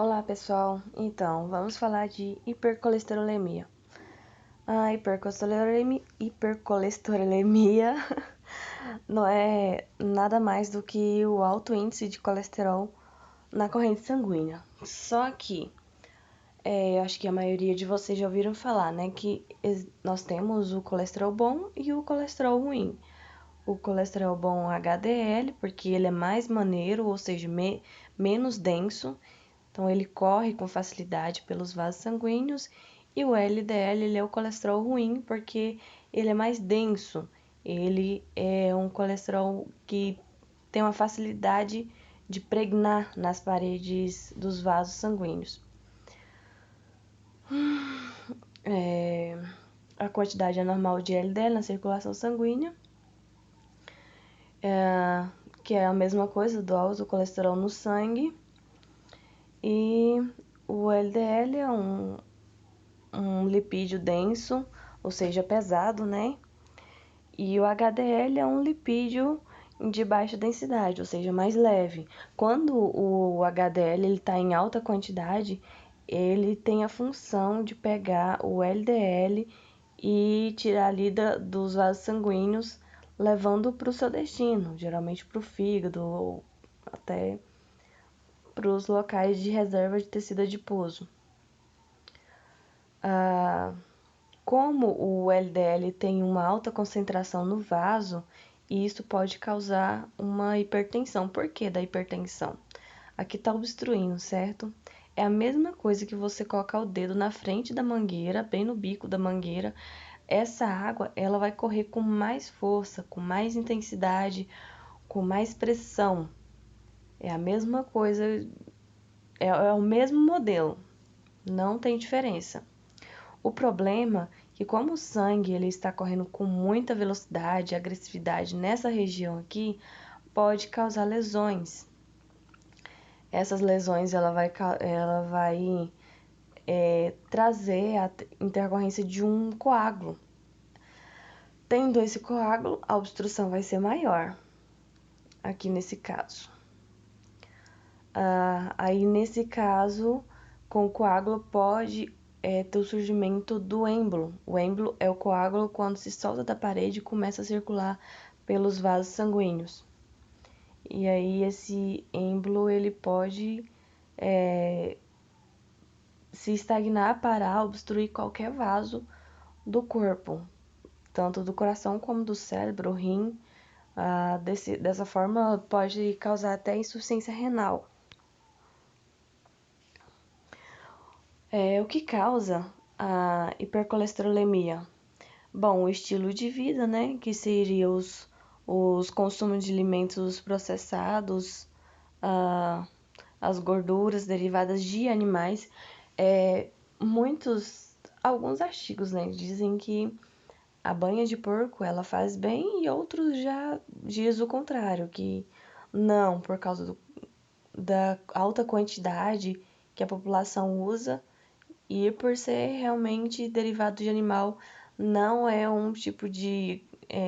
Olá pessoal, então vamos falar de hipercolesterolemia. A hipercolesterolemia não é nada mais do que o alto índice de colesterol na corrente sanguínea. Só que acho que a maioria de vocês já ouviram falar, né, que nós temos o colesterol bom e o colesterol ruim. O colesterol bom HDL, porque ele é mais maneiro, ou seja, menos denso. Então, ele corre com facilidade pelos vasos sanguíneos. E o LDL, ele é o colesterol ruim, porque ele é mais denso. Ele é um colesterol que tem uma facilidade de pregnar nas paredes dos vasos sanguíneos. A quantidade anormal de LDL na circulação sanguínea, que é a mesma coisa do alto colesterol no sangue. E o LDL é um lipídio denso, ou seja, pesado, né? E o HDL é um lipídio de baixa densidade, ou seja, mais leve. Quando o HDL está em alta quantidade, ele tem a função de pegar o LDL e tirar ali dos vasos sanguíneos, levando para o seu destino, geralmente para o fígado ou até para os locais de reserva de tecido adiposo. Como o LDL tem uma alta concentração no vaso, isso pode causar uma hipertensão. Por que da hipertensão? Aqui está obstruindo, certo? É a mesma coisa que você colocar o dedo na frente da mangueira, bem no bico da mangueira. Essa água, ela vai correr com mais força, com mais intensidade, com mais pressão. É a mesma coisa, é o mesmo modelo, não tem diferença. O problema é que como o sangue ele está correndo com muita velocidade e agressividade nessa região aqui, pode causar lesões. Essas lesões ela vai trazer a intercorrência de um coágulo. Tendo esse coágulo, a obstrução vai ser maior, aqui nesse caso. Aí nesse caso, com o coágulo pode ter o surgimento do êmbolo. O êmbolo é o coágulo quando se solta da parede e começa a circular pelos vasos sanguíneos. E aí esse êmbolo ele pode se estagnar, parar, obstruir qualquer vaso do corpo, tanto do coração como do cérebro, rim. Dessa forma pode causar até insuficiência renal. O que causa a hipercolesterolemia? Bom, o estilo de vida, né? Que seria os consumos de alimentos processados, as gorduras derivadas de animais. Alguns artigos, né? Dizem que a banha de porco ela faz bem e outros já diz o contrário, que não, por causa da alta quantidade que a população usa. E por ser realmente derivado de animal, não é um tipo de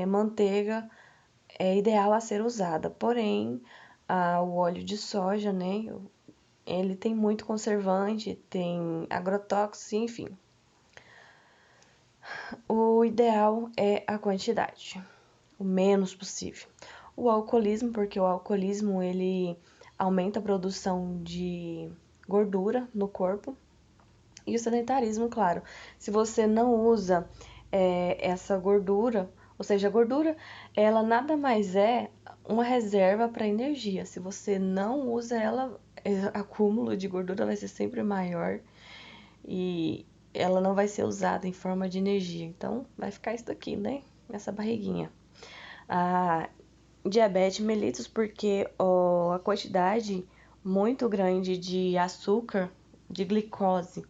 manteiga ideal a ser usada. Porém, o óleo de soja, né? Ele tem muito conservante, tem agrotóxicos, enfim. O ideal é a quantidade, o menos possível. O alcoolismo, porque o alcoolismo ele aumenta a produção de gordura no corpo. E o sedentarismo, claro. Se você não usa essa gordura, ou seja, a gordura, ela nada mais é uma reserva para energia. Se você não usa ela, o acúmulo de gordura vai ser sempre maior e ela não vai ser usada em forma de energia. Então, vai ficar isso daqui, né? Essa barriguinha. A diabetes mellitus, porque a quantidade muito grande de açúcar, de glicose,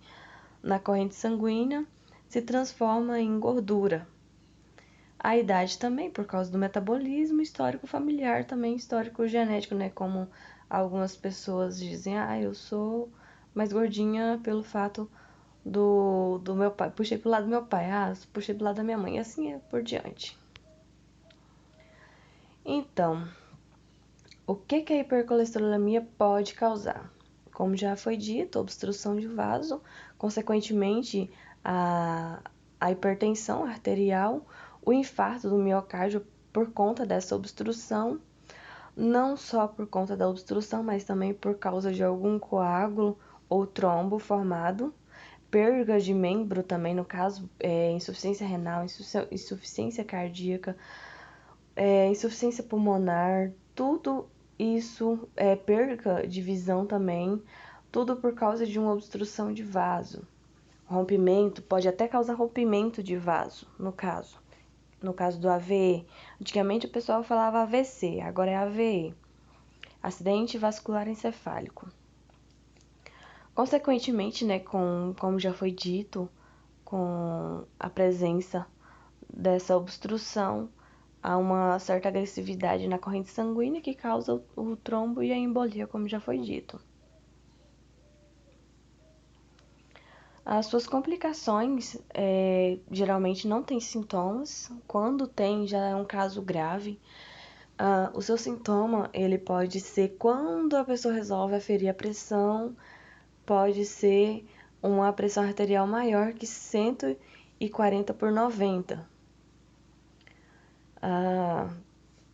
na corrente sanguínea se transforma em gordura. A idade também, por causa do metabolismo, histórico familiar também, histórico genético, né? Como algumas pessoas dizem, eu sou mais gordinha pelo fato do meu pai. Puxei pro lado do meu pai, puxei pro lado da minha mãe, e assim é por diante. Então, o que a hipercolesterolemia pode causar? como já foi dito, obstrução de vaso, consequentemente a hipertensão arterial, o infarto do miocárdio por conta dessa obstrução, não só por conta da obstrução, mas também por causa de algum coágulo ou trombo formado, perda de membro também, no caso, insuficiência renal, insuficiência cardíaca, insuficiência pulmonar, tudo isso, perda de visão também, tudo por causa de uma obstrução de vaso. Rompimento, pode até causar rompimento de vaso, no caso do AVE. Antigamente o pessoal falava AVC, agora é AVE, acidente vascular encefálico. Consequentemente, né, como já foi dito, com a presença dessa obstrução, há uma certa agressividade na corrente sanguínea que causa o trombo e a embolia, como já foi dito. As suas complicações geralmente não têm sintomas. Quando tem, já é um caso grave. O seu sintoma, ele pode ser quando a pessoa resolve aferir a pressão, pode ser uma pressão arterial maior que 140/90.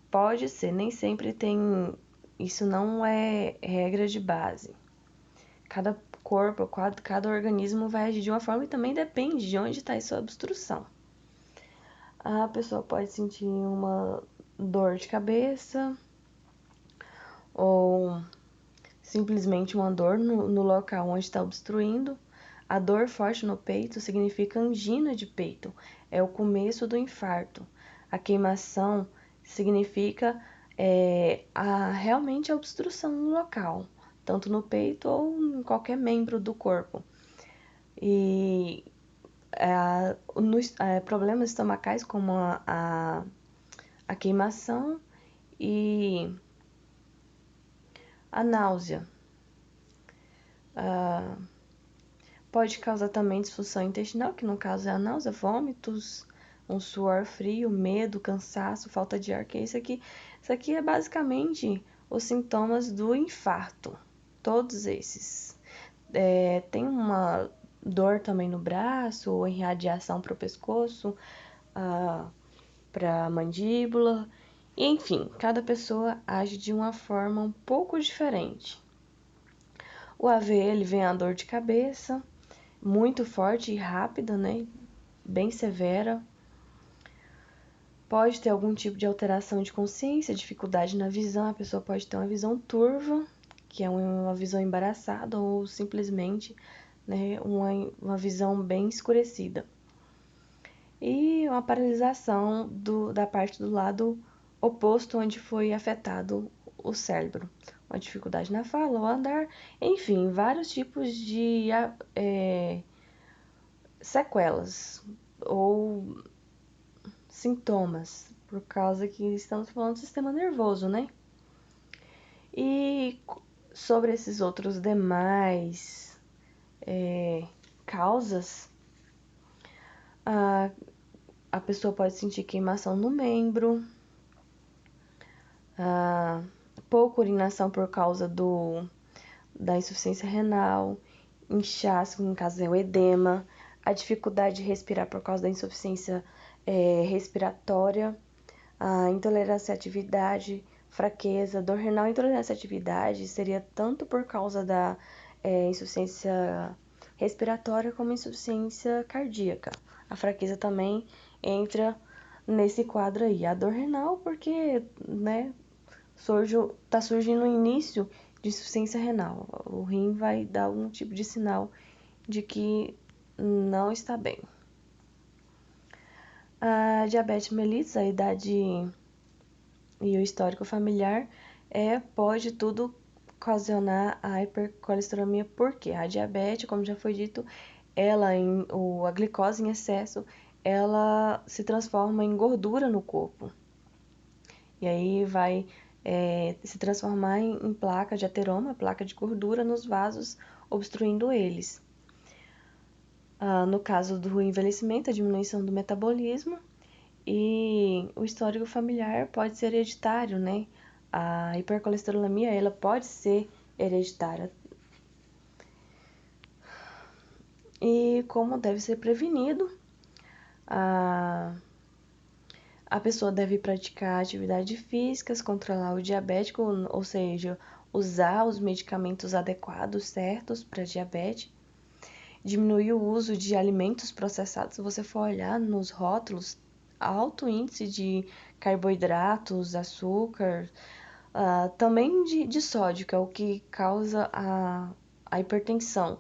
Pode ser, nem sempre tem. Isso não é regra de base. Cada corpo, cada organismo vai agir de uma forma e também depende de onde está essa obstrução. A pessoa pode sentir uma dor de cabeça ou simplesmente uma dor no local onde está obstruindo. A dor forte no peito significa angina de peito, é o começo do infarto. A queimação significa realmente a obstrução no local, tanto no peito ou em qualquer membro do corpo. E problemas estomacais como a queimação e a náusea. Pode causar também disfunção intestinal, que no caso é a náusea, vômitos, um suor frio, medo, cansaço, falta de ar, que é isso aqui. Isso aqui é basicamente os sintomas do infarto, todos esses. Tem uma dor também no braço, ou em radiação para o pescoço, para a mandíbula. Enfim, cada pessoa age de uma forma um pouco diferente. O AVE, ele vem a dor de cabeça, muito forte e rápida, né? Bem severa. Pode ter algum tipo de alteração de consciência, dificuldade na visão. A pessoa pode ter uma visão turva, que é uma visão embaraçada, ou simplesmente, né, uma visão bem escurecida. E uma paralisação da parte do lado oposto onde foi afetado o cérebro. Uma dificuldade na fala ou andar, enfim, vários tipos de sequelas ou sintomas, por causa que estamos falando do sistema nervoso, né? E sobre esses outros demais causas, a pessoa pode sentir queimação no membro, pouca urinação por causa da insuficiência renal, inchaço, no caso é o edema, a dificuldade de respirar por causa da insuficiência respiratória, a intolerância à atividade, fraqueza, dor renal. Intolerância à atividade seria tanto por causa da insuficiência respiratória como insuficiência cardíaca. A fraqueza também entra nesse quadro aí. A dor renal porque, né, tá surgindo o início de insuficiência renal. O rim vai dar algum tipo de sinal de que não está bem. A diabetes mellitus, a idade e o histórico familiar, pode tudo ocasionar a hipercolesterolemia, porque a diabetes, como já foi dito, a glicose em excesso, ela se transforma em gordura no corpo. E aí vai se transformar em placa de ateroma, placa de gordura nos vasos, obstruindo eles. No caso do envelhecimento, a diminuição do metabolismo, e o histórico familiar pode ser hereditário, né? A hipercolesterolemia, ela pode ser hereditária. E como deve ser prevenido, a, a pessoa deve praticar atividades físicas, controlar o diabético, ou seja, usar os medicamentos adequados, certos para diabetes, diminuir o uso de alimentos processados. Se você for olhar nos rótulos, alto índice de carboidratos, açúcar, também de sódio, que é o que causa a hipertensão.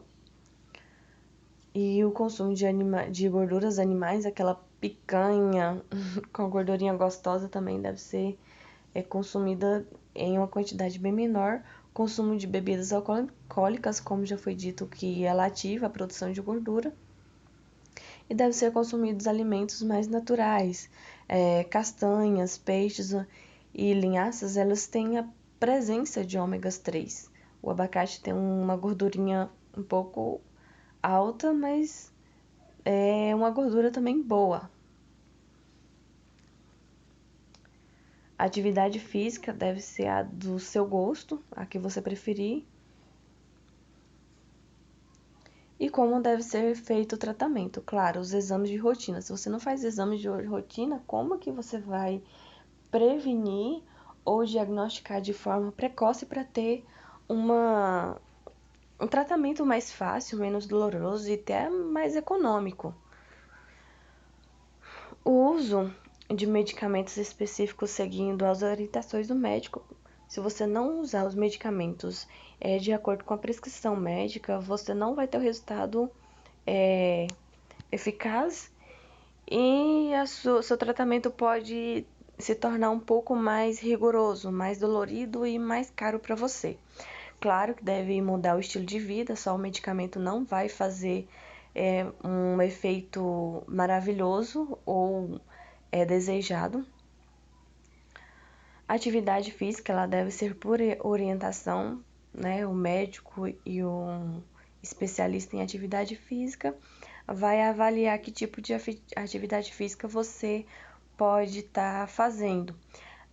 E o consumo de gorduras animais, aquela picanha com gordurinha gostosa também deve ser consumida em uma quantidade bem menor. Consumo de bebidas alcoólicas, como já foi dito, que ela ativa a produção de gordura. E deve ser consumidos alimentos mais naturais, castanhas, peixes e linhaças, elas têm a presença de ômegas 3. O abacate tem uma gordurinha um pouco alta, mas é uma gordura também boa. A atividade física deve ser a do seu gosto, a que você preferir. E como deve ser feito o tratamento? Claro, os exames de rotina. Se você não faz exames de rotina, como que você vai prevenir ou diagnosticar de forma precoce para ter um tratamento mais fácil, menos doloroso e até mais econômico? O uso de medicamentos específicos seguindo as orientações do médico. Se você não usar os medicamentos de acordo com a prescrição médica, você não vai ter o resultado eficaz e seu tratamento pode se tornar um pouco mais rigoroso, mais dolorido e mais caro para você. Claro que deve mudar o estilo de vida, só o medicamento não vai fazer um efeito maravilhoso ou desejado. A atividade física ela deve ser por orientação, né? O médico e o especialista em atividade física vai avaliar que tipo de atividade física você pode estar fazendo.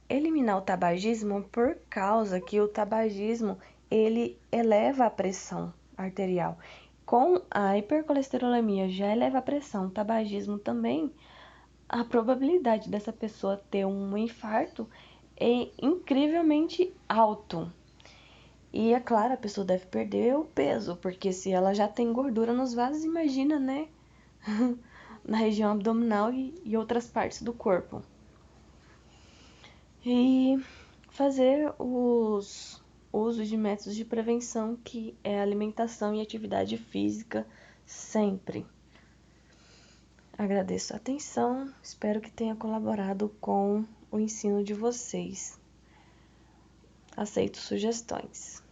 Eliminar o tabagismo por causa que o tabagismo ele eleva a pressão arterial. Com a hipercolesterolemia já eleva a pressão, o tabagismo também, a probabilidade dessa pessoa ter um infarto é incrivelmente alto. E é claro, a pessoa deve perder o peso, porque se ela já tem gordura nos vasos, imagina, né? Na região abdominal e outras partes do corpo. E fazer os usos de métodos de prevenção, que é alimentação e atividade física, sempre. Agradeço a atenção, espero que tenha colaborado com o ensino de vocês. Aceito sugestões.